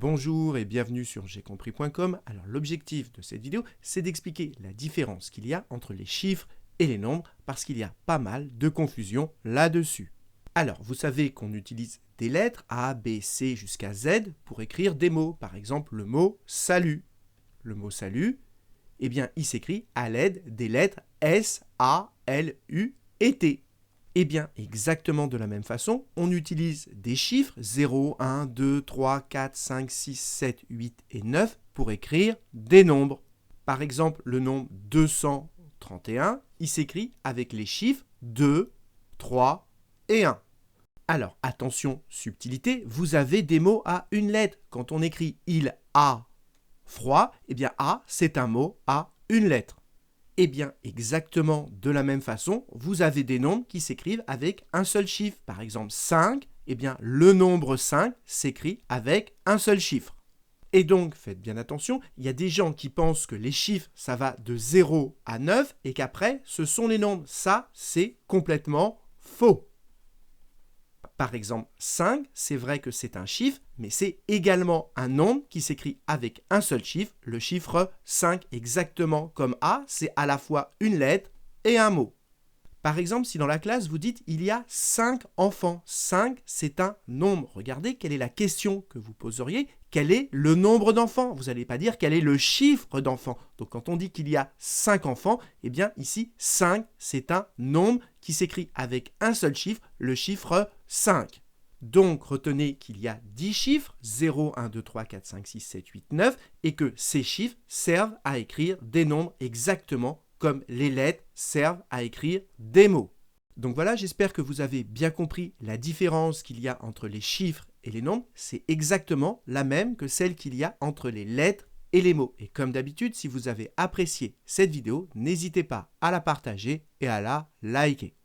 Bonjour et bienvenue sur jcompris.com. Alors l'objectif de cette vidéo, c'est d'expliquer la différence qu'il y a entre les chiffres et les nombres parce qu'il y a pas mal de confusion là-dessus. Alors vous savez qu'on utilise des lettres A, B, C jusqu'à Z pour écrire des mots. Par exemple le mot salut. Le mot salut, eh bien il s'écrit à l'aide des lettres S, A, L, U et T. Eh bien, exactement de la même façon, on utilise des chiffres 0, 1, 2, 3, 4, 5, 6, 7, 8 et 9 pour écrire des nombres. Par exemple, le nombre 231, il s'écrit avec les chiffres 2, 3 et 1. Alors, attention, subtilité, vous avez des mots à une lettre. Quand on écrit « il a froid », eh bien « a » c'est un mot à une lettre. Eh bien, exactement de la même façon, vous avez des nombres qui s'écrivent avec un seul chiffre. Par exemple, 5, eh bien, le nombre 5 s'écrit avec un seul chiffre. Et donc, faites bien attention, il y a des gens qui pensent que les chiffres, ça va de 0 à 9 et qu'après, ce sont les nombres. Ça, c'est complètement faux. Par exemple, 5, c'est vrai que c'est un chiffre, mais c'est également un nombre qui s'écrit avec un seul chiffre, le chiffre 5, exactement comme A, c'est à la fois une lettre et un mot. Par exemple, si dans la classe vous dites « il y a 5 enfants », 5 c'est un nombre. Regardez quelle est la question que vous poseriez, quel est le nombre d'enfants? Vous n'allez pas dire quel est le chiffre d'enfants. Donc quand on dit qu'il y a 5 enfants, eh bien ici 5 c'est un nombre qui s'écrit avec un seul chiffre, le chiffre 5. Donc retenez qu'il y a 10 chiffres, 0, 1, 2, 3, 4, 5, 6, 7, 8, 9, et que ces chiffres servent à écrire des nombres exactement comme les lettres servent à écrire des mots. Donc voilà, j'espère que vous avez bien compris la différence qu'il y a entre les chiffres et les nombres. C'est exactement la même que celle qu'il y a entre les lettres et les mots. Et comme d'habitude, si vous avez apprécié cette vidéo, n'hésitez pas à la partager et à la liker.